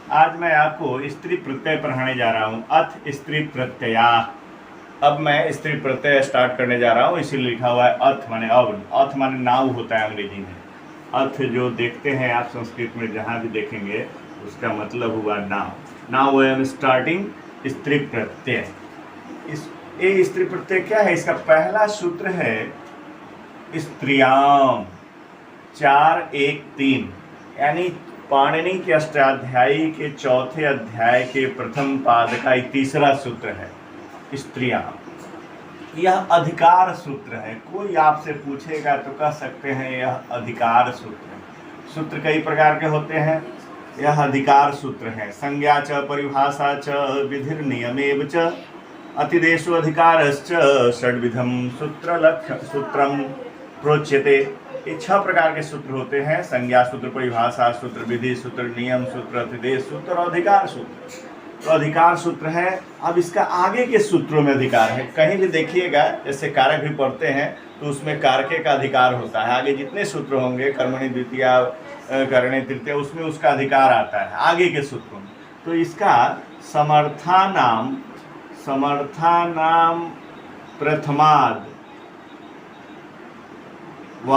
आज मैं आपको स्त्री प्रत्यय पढ़ाने जा रहा हूँ। अथ स्त्री प्रत्यया। अब मैं स्त्री प्रत्यय स्टार्ट करने जा रहा हूँ, इसीलिए लिखा हुआ है अथ माने अब। अथ माने नाउ होता है अंग्रेजी में। अथ जो देखते हैं आप संस्कृत में जहाँ भी देखेंगे उसका मतलब हुआ now. Now I am starting स्त्री प्रत्यय। ये स्त्री प्रत्यय क्या है? इसका पहला सूत्र है स्त्रियाम 4-1-3, यानी पाणिनि के अष्टाध्यायी के चौथे अध्याय के प्रथम पाद का तीसरा सूत्र है स्त्रियां। यह अधिकार सूत्र है। कोई आपसे पूछेगा तो कह सकते हैं यह अधिकार सूत्र है। सूत्र कई प्रकार के होते हैं, यह अधिकार सूत्र है। संज्ञा च परिभाषा च विधिर नियमेव च अतिदेशु अधिकारश्च षड्विधम सूत्रम प्रोच्यते। ये 6 प्रकार के सूत्र होते हैं: संज्ञा सूत्र, परिभाषा सूत्र, विधि सूत्र, नियम सूत्र, अतिदेश सूत्र और अधिकार सूत्र। तो अधिकार सूत्र है। अब इसका आगे के सूत्रों में अधिकार है। कहीं भी देखिएगा, जैसे कारक भी पढ़ते हैं तो उसमें कारके का अधिकार होता है। आगे जितने सूत्र होंगे, कर्मणि द्वितीया, करणे तृतीया, उसमें उसका अधिकार आता है आगे के सूत्रों में। तो इसका समर्था नाम प्रथमाद व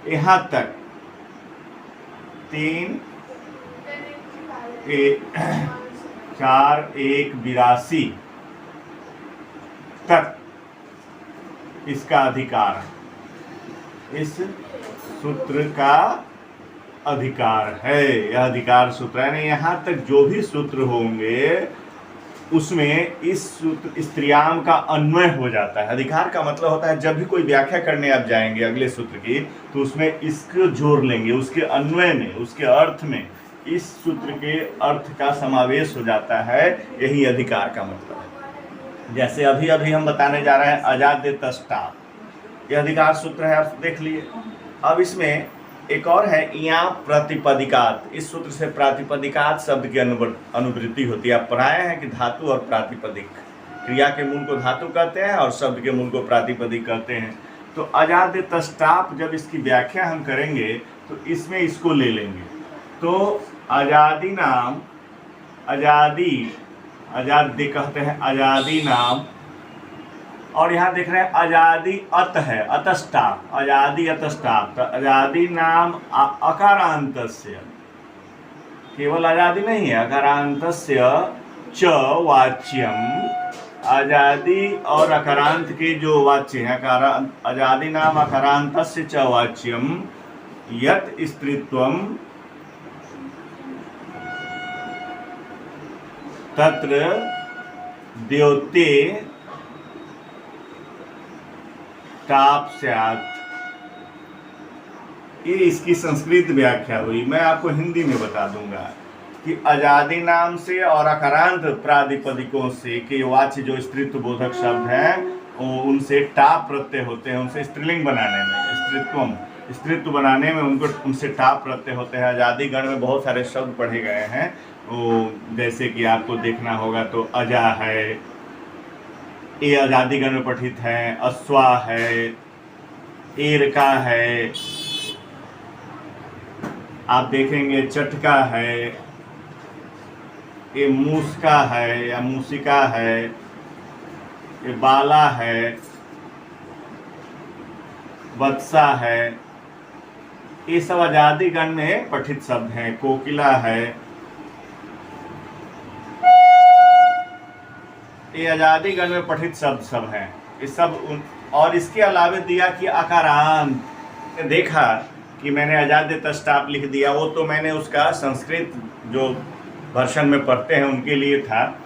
यहाँ तक 3-4-1-82 तक इसका अधिकार है। इस सूत्र का अधिकार है। यह अधिकार सूत्र है। यानी यहाँ तक जो भी सूत्र होंगे उसमें इस सूत्र स्त्रियाम का अन्वय हो जाता है। अधिकार का मतलब होता है जब भी कोई व्याख्या करने आप जाएंगे अगले सूत्र की, तो उसमें इसको जोड़ लेंगे, उसके अन्वय में, उसके अर्थ में इस सूत्र के अर्थ का समावेश हो जाता है। यही अधिकार का मतलब है। जैसे अभी अभी हम बताने जा रहे हैं अजाद्यतष्टा, यह अधिकार सूत्र है, आप देख लिए। अब इसमें एक और है यहाँ प्रतिपदिकात। इस सूत्र से प्रातिपदिकात शब्द की अनुवृत्ति होती है। आप पढ़ाए हैं कि धातु और प्रातिपदिक, क्रिया के मूल को धातु कहते हैं और शब्द के मूल को प्रातिपदिक कहते हैं। तो अजाद्यतष्टाप जब इसकी व्याख्या हम करेंगे तो इसमें इसको ले लेंगे। तो आजादी नाम, आजादी कहते हैं आजादी नाम, और यहाँ देख रहे हैं आजादी अत है, अतस्टाप, आजादी अतस्टाप। तो आजादी नाम अकारांतस्य, केवल आजादी नहीं है, अकारांतस्य च वाच्यम। आजादी और अकारांत के जो वाच्य हैं, आजादी नाम अकारांतस्य च वाच्यम यत् स्त्रीत्वम तत्र द्योते टाप स्यात्। ये इसकी संस्कृत व्याख्या हुई। मैं आपको हिंदी में बता दूंगा कि आजादी नाम से और अकारांत प्रातिपदिकों से के वाच्य जो स्त्रीत्व बोधक शब्द हैं उनसे टाप प्रत्यय होते हैं। उनसे स्त्रीलिंग बनाने में, स्त्रीत्व बनाने में उनसे टाप प्रत्यय होते हैं। आजादी गण में बहुत सारे शब्द पढ़े गए हैं, वो जैसे कि आपको देखना होगा तो अजा है, ये आजादी गण में पठित है। अश्वा है, एरका है, आप देखेंगे चटका है, ये मूसका है या मूसिका है, ये बाला है, वत्सा है। ये सब आजादी गण में पठित शब्द हैं। कोकिला है, ये आजादी गण में पठित शब्द सब हैं। ये सब और इसके अलावे दिया कि अकारांत। देखा कि मैंने अजाद्यतष्टाप लिख दिया, वो तो मैंने उसका संस्कृत जो वर्षन में पढ़ते हैं उनके लिए था।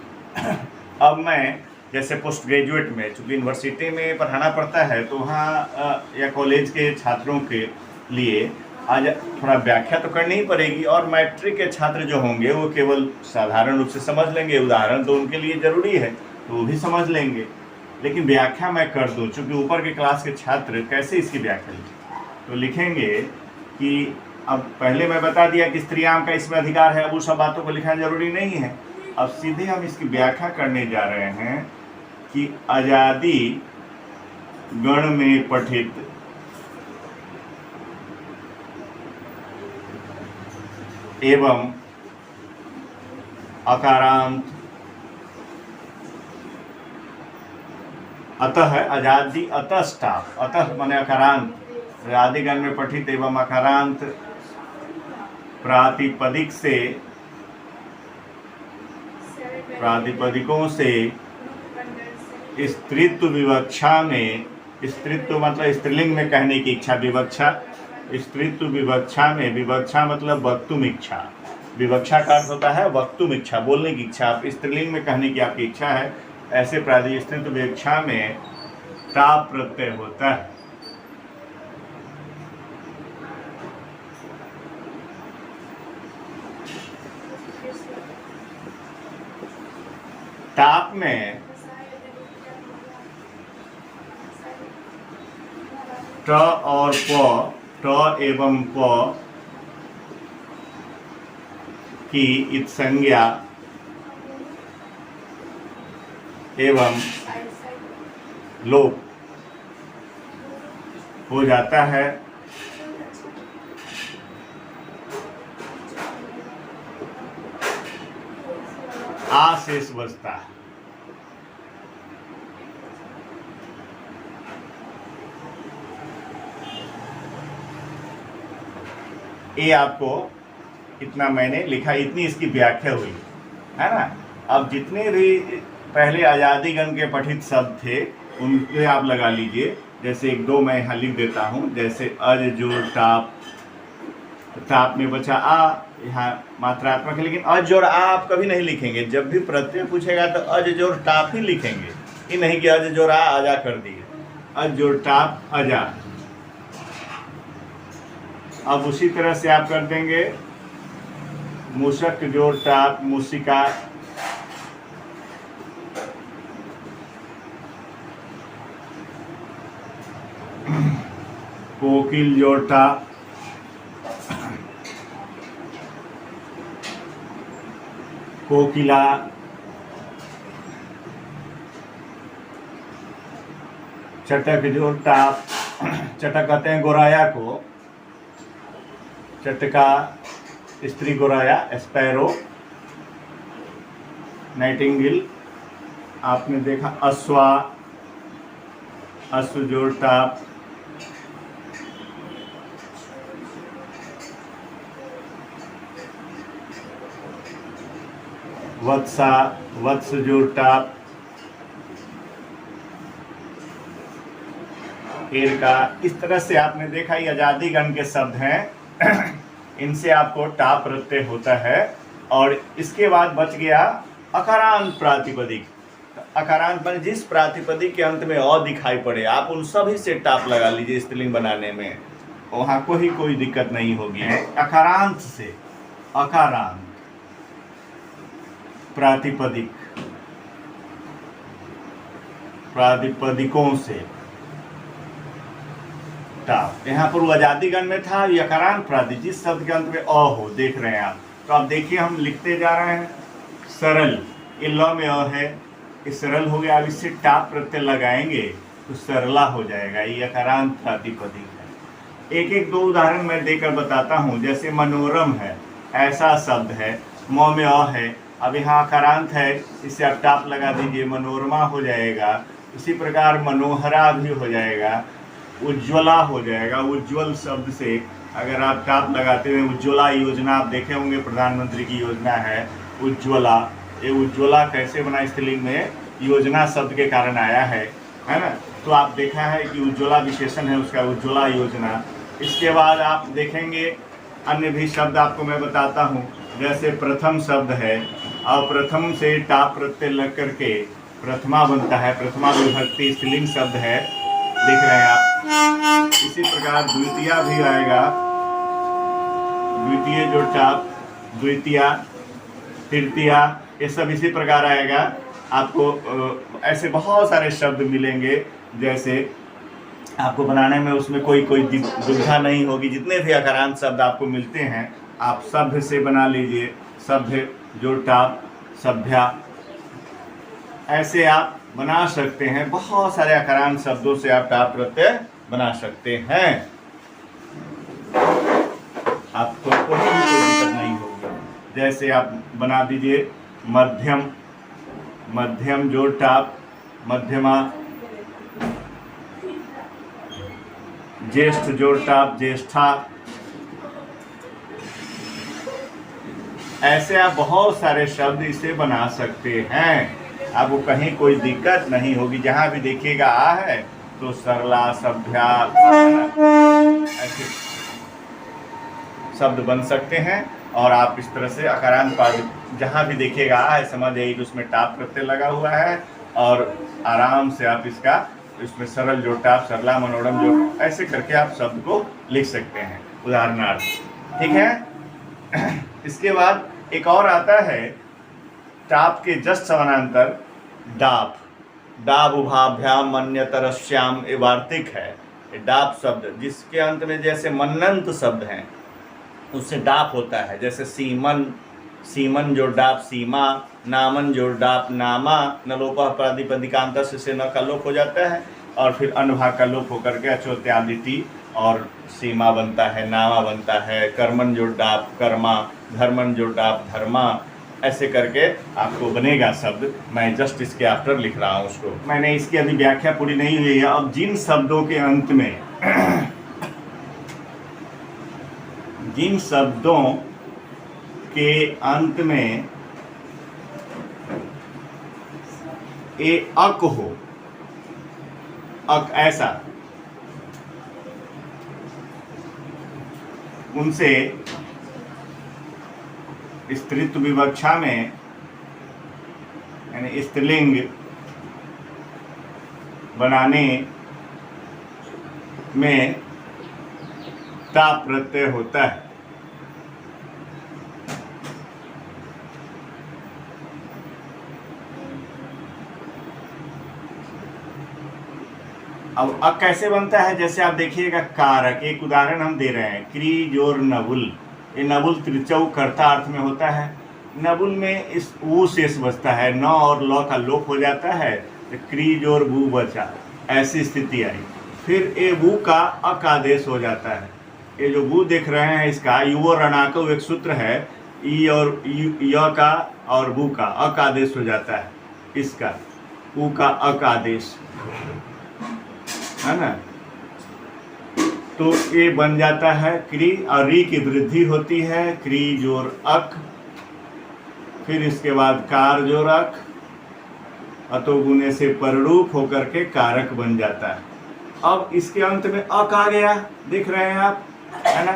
अब मैं जैसे पोस्ट ग्रेजुएट में, चूँकि यूनिवर्सिटी में पढ़ाना पड़ता है, तो वहाँ या कॉलेज के छात्रों के लिए आज थोड़ा व्याख्या तो करनी ही पड़ेगी। और मैट्रिक के छात्र जो होंगे वो केवल साधारण रूप से समझ लेंगे, उदाहरण तो उनके लिए ज़रूरी है तो वो भी समझ लेंगे, लेकिन व्याख्या मैं कर दूँ। चूँकि ऊपर के क्लास के छात्र कैसे इसकी व्याख्या लिखें, तो लिखेंगे कि अब पहले मैं बता दिया कि स्त्रियां का इसमें अधिकार है। अब उस सब बातों को लिखना जरूरी नहीं है। अब सीधे हम इसकी व्याख्या करने जा रहे हैं कि आजादी गण में पठित एवं अकारांत, अतः अजादि अतस्टाप, अतः माने अकारांत, आदिगण में पठित एवं अकारांत प्रातिपदिक से, प्रातिपदिकों से स्त्रीत्व विवक्षा में, स्त्रीत्व मतलब स्त्रीलिंग में कहने की इच्छा, विवक्षा स्त्रीत्व विवक्षा में, विवक्षा मतलब वक्तुम इच्छा, विवक्षा का अर्थ होता है वक्तुम इच्छा, बोलने की इच्छा, आप स्त्रीलिंग में कहने की आपकी इच्छा है, ऐसे प्रादि स्त्रीत्व विवक्षा में टाप प्रत्यय होता है। टाप में ट और प, ट एवं प की इत संज्ञा एवं लोप हो जाता है। आ शेष बचता है। ये आपको इतना मैंने लिखा, इतनी इसकी व्याख्या हुई है ना। अब जितने भी पहले आजादी गण के पठित शब्द थे उनके आप लगा लीजिए। जैसे एक दो मैं यहाँ लिख देता हूँ, जैसे अज जोड़ टाप, टाप में बचा आ, यहाँ मात्रात्मक है, लेकिन अज जोड़ आ आप कभी नहीं लिखेंगे। जब भी प्रत्यय पूछेगा तो अज जोड़ टाप ही लिखेंगे, ये नहीं कि अज जोड़ आ आजा कर दिए। अज जोड़ टाप अजा। अब उसी तरह से आप कर देंगे मूषक जोड़ टाप मूषिका, कोकिल जोड़ टाप, कोकिला, चटक जोड़ टाप, चटक कहते हैं गोराया को, चटका स्त्री गोराया, स्पैरो, नाइटिंगेल आपने देखा, अश्वा, अश्व जोड़ टाप, वत्सा, वत्स जोड़ टाप, एर का। इस तरह से आपने देखा ये आजादी गण के शब्द हैं, इनसे आपको टाप प्रत्यय होता है। और इसके बाद बच गया अकारांत प्रातिपदिक। अकारांत माने जिस प्रातिपदिक के अंत में अ दिखाई पड़े, आप उन सभी से टाप लगा लीजिए स्त्रीलिंग बनाने में, वहाँ कोई दिक्कत नहीं होगी। अकारांत से, अकारांत प्रातिपदिक, प्रातिपदिकों से टाप। यहाँ पर वो आजादी गण में था, ये अकारांत प्रातिपदिक जिस शब्द के अंत में अ हो, देख रहे हैं आप। तो आप देखिए हम लिखते जा रहे हैं सरल, ये ल में अ है, ये सरल हो गया। अब इससे टाप प्रत्यय लगाएंगे तो सरला हो जाएगा, ये अकारांत प्रातिपदिक है। एक एक दो उदाहरण मैं देकर बताता हूँ। जैसे मनोरम है, ऐसा शब्द है, म में अ है, अब यहाँ अकारांत है, इससे आप टाप लगा दीजिए, मनोरमा हो जाएगा। इसी प्रकार मनोहरा भी हो जाएगा, उज्ज्वला हो जाएगा। उज्ज्वल शब्द से अगर आप टाप लगाते हुए, उज्ज्वला योजना आप देखे होंगे, प्रधानमंत्री की योजना है उज्ज्वला। ये उज्ज्वला कैसे बना, स्त्रीलिंग में योजना शब्द के कारण आया है ना। तो आप देखा है कि उज्ज्वला विशेषण है उसका, उज्ज्वला योजना। इसके बाद आप देखेंगे अन्य भी शब्द आपको मैं बताता हूँ। जैसे प्रथम शब्द है, और प्रथम से टाप प्रत्यय लग करके प्रथमा बनता है, प्रथमा विभक्ति स्त्रीलिंग शब्द है, देख रहे हैं आप। इसी प्रकार द्वितीया भी आएगा, द्वितीय जो टाप, द्वितीया, तृतीया, ये सब इसी प्रकार आएगा। आपको ऐसे बहुत सारे शब्द मिलेंगे, जैसे आपको बनाने में उसमें कोई दुविधा नहीं होगी। जितने भी अकारांत शब्द आपको मिलते हैं आप सभ्य से बना लीजिए, सभ्य जो टाप, सभ्या, ऐसे आप बना सकते हैं। बहुत सारे अकारांत शब्दों से आप टाप प्रत्यय बना सकते हैं, आपको कोई दिक्कत नहीं होगी। जैसे आप बना दीजिए मध्यम, मध्यम जोड़ टाप, मध्यमा। ज्येष्ठ जोड़ टाप, ज्येष्ठा। ऐसे आप बहुत सारे शब्द इसे बना सकते हैं। आपको कहीं कोई दिक्कत नहीं होगी, जहां भी देखिएगा आ है तो सरला, सभ्या, ऐसे शब्द बन सकते हैं। और आप इस तरह से अकारांत पाद जहां भी देखिएगा आ है, समझ जाइए कि उसमें टाप प्रत्यय लगा हुआ है और आराम से आप इसमें सरल जो टाप, सरला, मनोरम जो, ऐसे करके आप शब्द को लिख सकते हैं उदाहरणार्थ। ठीक है। इसके बाद एक और आता है टाप के जस्ट समानांतर डाप। डाब उभाभ्याम मन्यतरश्याम, ये वार्तिक है। डाप शब्द जिसके अंत में जैसे मनंत शब्द हैं उससे डाप होता है, जैसे सीमन, सीमन जो डाप सीमा, नामन जो डाप नामा, नलोपा प्रादिपदिकांत से न का लोप हो जाता है और फिर अनुभाग का लोप होकर के अचोत्यादिति और सीमा बनता है, नामा बनता है। कर्मन जो डाप कर्मा, धर्मन जो डाप धर्मा, ऐसे करके आपको बनेगा शब्द। मैं जस्ट इसके आफ्टर लिख रहा हूँ उसको, मैंने इसकी अभी व्याख्या पूरी नहीं हुई है। अब जिन शब्दों के अंत में जिन शब्दों के अंत में ए अक हो, अक ऐसा, उनसे स्त्रीत्व विवक्षा में यानी स्त्रीलिंग बनाने में टाप प्रत्यय होता है। अब अक कैसे बनता है, जैसे आप देखिएगा कारक, एक उदाहरण हम दे रहे हैं, क्री जोर नबुल। ये नबुल त्रिचौ कर्ता अर्थ में होता है। नबुल में इस ऊ शेष बचता है, न और ल का लोप हो जाता है, तो क्री जोर बू बचा, ऐसी स्थिति आई। फिर ए बू का अक आदेश हो जाता है। ये जो बू देख रहे हैं इसका युवो रणको एक सूत्र है, ई और य का और बू का अक आदेश हो जाता है, इसका ऊ का अक आदेश है ना, तो ये बन जाता है क्री और री की वृद्धि होती है, क्री जोर अक। फिर इसके बाद कार जोर अक, अतो गुने से पररूप होकर के कारक बन जाता है। अब इसके अंत में अक आ गया, देख रहे हैं आप, है ना।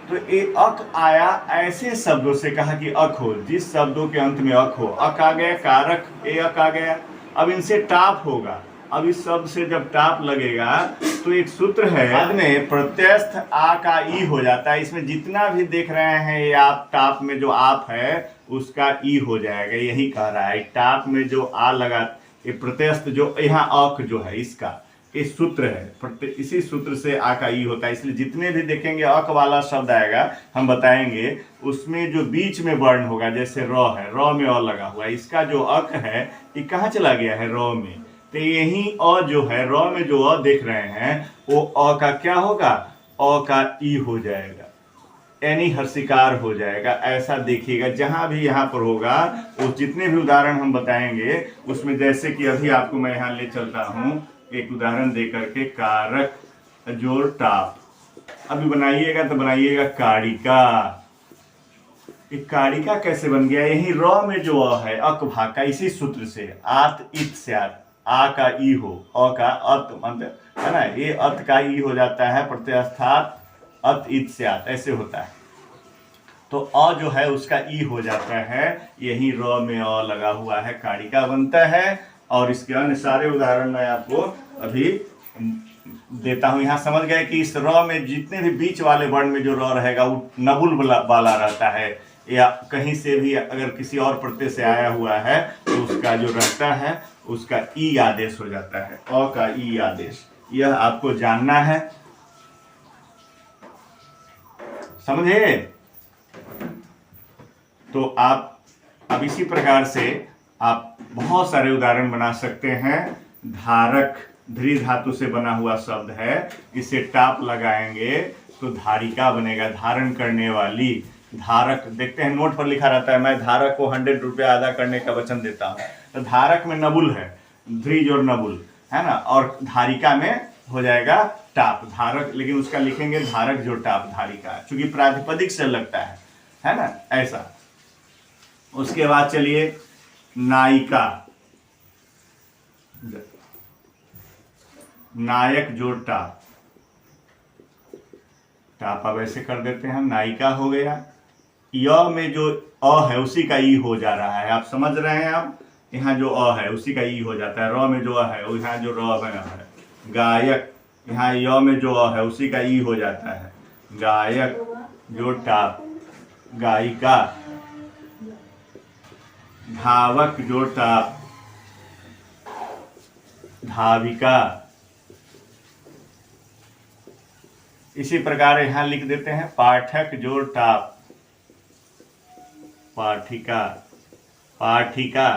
तो ये अक आया, ऐसे शब्दों से कहा कि अक हो, जिस शब्दों के अंत में अक हो, अक आ गया, कारक ए अक आ गया। अब इनसे टाप होगा। अब इस शब्द से जब टाप लगेगा तो एक सूत्र है, बाद में प्रत्यस्थ आ का ई हो जाता है। इसमें जितना भी देख रहे हैं ये आप टाप में जो आप है उसका ई हो जाएगा, यही कह रहा है। टाप में जो आ लगा, ये प्रत्यस्थ जो यहाँ अक जो है इसका ये सूत्र है, इसी सूत्र से आ का ई होता है। इसलिए जितने भी देखेंगे अक वाला शब्द आएगा हम बताएंगे, उसमें जो बीच में वर्ण होगा, जैसे र है, र में अ लगा हुआ है, इसका जो अक है ये कहाँ चला गया है, र में। तो यही अ जो है, र में जो अ देख रहे हैं वो अ का क्या होगा, अ का ई हो जाएगा, यानी हर्षिकार हो जाएगा। ऐसा देखिएगा जहां भी यहाँ पर होगा, वो जितने भी उदाहरण हम बताएंगे उसमें, जैसे कि अभी आपको मैं यहाँ ले चलता हूँ एक उदाहरण दे करके, कारक जोर टाप। अभी बनाइएगा तो बनाइएगा कारिका। कारिका कैसे बन गया, यही र में जो अ है अक भाग का, इसी सूत्र से आत इत से आ का ई हो, अ का अत मतलब है ना, ये अत का ई हो जाता है, प्रत्यस्थात अत इत से आत, ऐसे होता है। तो अ जो है उसका ई हो जाता है, यही र में अ लगा हुआ है, कारिका बनता है। और इसके अन्य सारे उदाहरण मैं आपको अभी देता हूं। यहाँ समझ गए कि इस र में जितने भी बीच वाले वर्ण में जो र रहेगा वो नबुल वाला रहता है, या कहीं से भी अगर किसी और प्रत्यय से आया हुआ है तो उसका जो रहता है उसका ई आदेश हो जाता है, अ का ई आदेश। यह आपको जानना है, समझे। तो आप अब इसी प्रकार से आप बहुत सारे उदाहरण बना सकते हैं। धारक ध्री धातु से बना हुआ शब्द है, इसे टाप लगाएंगे तो धारिका बनेगा, धारण करने वाली। धारक, देखते हैं नोट पर लिखा रहता है मैं धारक को 100 रुपया अदा करने का वचन देता हूँ। तो धारक में नबुल है, ध्रिज और नबुल है ना, और धारिका में हो जाएगा टाप, धारक, लेकिन उसका लिखेंगे धारक जो टाप धारिका, चूंकि प्रातिपदिक से लगता है ना, ऐसा। उसके बाद चलिए नायिका, नायक जोड़ टाप, टाप अब ऐसे कर देते हैं, नायिका हो गया। य में जो अ है उसी का ई हो जा रहा है, आप समझ रहे हैं। आप यहाँ जो अ है उसी का ई हो जाता है, र में जो अ है यहाँ जो र में है। गायक, यहाँ य में जो अ है उसी का ई हो जाता है, गायक जो टाप, गायिका। धावक जो टाप, धाविका। इसी प्रकार यहाँ लिख देते हैं पाठक जो टाप, पाठिका, पाठिका।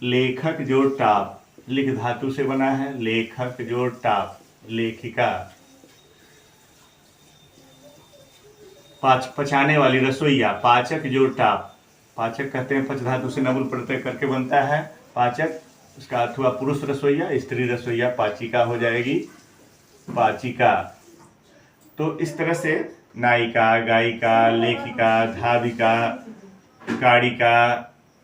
लेखक जो टाप, लिख धातु से बना है, लेखक जो टाप, लेखिका। पचाने वाली रसोईया, पाचक जो टाप, पाचक कहते हैं पच धातु से नबुल प्रत्यय करके बनता है पाचक, उसका अर्थ हुआ पुरुष रसोईया, स्त्री रसोईया पाचिका हो जाएगी, पाचिका। तो इस तरह से नायिका, गायिका, लेखिका, धाविका, गाड़िका,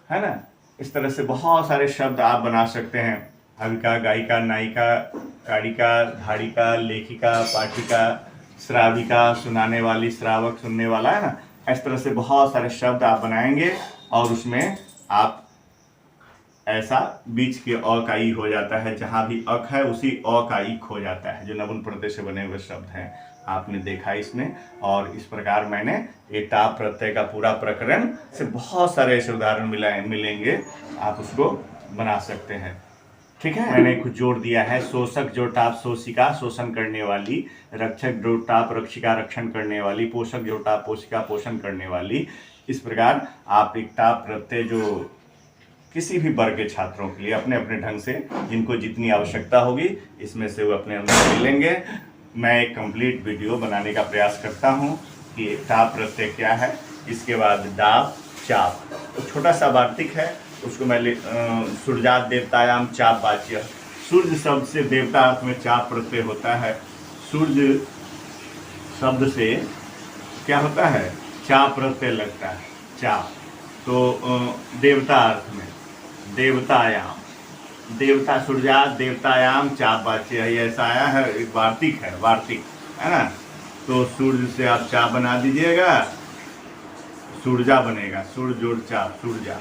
है ना, इस तरह से बहुत सारे शब्द आप बना सकते हैं। धाविका, गायिका, नायिका, गाड़िका, धारिका, लेखिका, पाठिका, श्राविका, सुनाने वाली, श्रावक सुनने वाला, है ना। इस तरह से बहुत सारे शब्द आप बनाएंगे और उसमें आप ऐसा बीच के अ का ई हो जाता है, जहां भी अक है उसी अ का ई हो जाता है, जो नबुल प्रत्यय से बने हुए शब्द हैं, आपने देखा इसमें। और इस प्रकार मैंने ये टाप प्रत्यय का पूरा प्रकरण से बहुत सारे ऐसे उदाहरण मिलेंगे, आप उसको बना सकते हैं। ठीक है, मैंने कुछ जोड़ दिया है, शोषक जो टाप, शोषिका, शोषण करने वाली। रक्षक जो टाप, रक्षिका, रक्षण करने वाली। पोषक जो टाप, पोषिका, पोषण करने वाली। इस प्रकार आप एक टाप प्रत्यय जो किसी भी वर्ग के छात्रों के लिए अपने अपने ढंग से जिनको जितनी आवश्यकता होगी इसमें से वो अपने अंदर ले लेंगे। मैं एक कंप्लीट वीडियो बनाने का प्रयास करता हूँ कि एक टाप प्रत्यय क्या है। इसके बाद डाप, चाप, तो छोटा सा वार्तिक है, उसको मैं सूर्यात देवतायाम चाप वाच्य। सूर्य शब्द से देवता अर्थ में चाप प्रत्यय होता है। सूर्य शब्द से क्या होता है, चाप प्रत्यय लगता है, चाप। तो देवता अर्थ में देवतायाम, देवता, सूर्यात देवतायाम चाप वाच्य है, ऐसा आया है, एक वार्तिक है, वार्तिक है ना। तो सूर्य से आप चाप बना दीजिएगा, सूर्या बनेगा, सूर्य जोड़ चाप, सूर्या।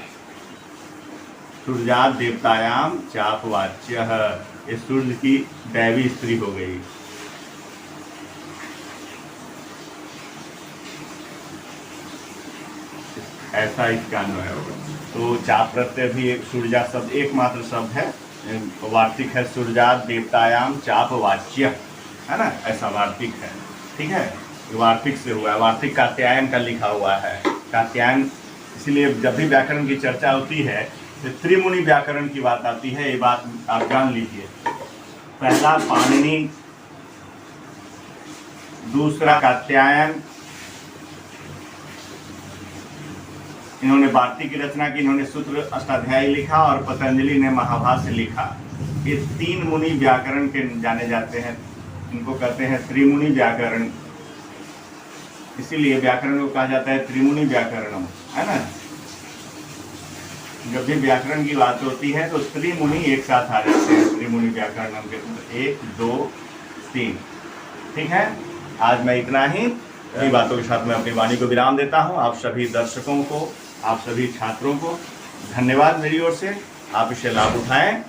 सूर्यात देवतायाम चाप वाच्य है, ये सूर्य की दैवी स्त्री हो गई। ऐसा इसका अन्वय होगा। तो चाप प्रत्यय भी एक सूर्या शब्द एकमात्र शब्द है, वार्तिक है, सूर्यात देवतायाम चाप वाच्य, है ना, ऐसा वार्तिक है। ठीक है, वार्तिक से हुआ है, वार्तिक कात्यायन का लिखा हुआ है, कात्यायन। इसलिए जब भी व्याकरण की चर्चा होती है तो त्रिमुनि व्याकरण की बात आती है, ये बात आप जान लीजिए। पहला पाणिनि, दूसरा कात्यायन, इन्होंने वार्तिक की रचना की, इन्होंने सूत्र अष्टाध्यायी लिखा और पतंजलि ने महाभाष्य लिखा। ये तीन मुनि व्याकरण के जाने जाते हैं, इनको कहते हैं त्रिमुनि व्याकरण। इसीलिए व्याकरण को कहा जाता है त्रिमुनि व्याकरणम, है ना। जब भी व्याकरण की बात होती है तो त्रिमुनि एक साथ आ जाते हैं, त्रिमुनि व्याकरणम के 1, 2, 3। ठीक है, आज मैं इतना ही बातों के साथ मैं अपनी वाणी को विराम देता हूँ। आप सभी दर्शकों को, आप सभी छात्रों को धन्यवाद मेरी ओर से, आप इसे लाभ उठाएं।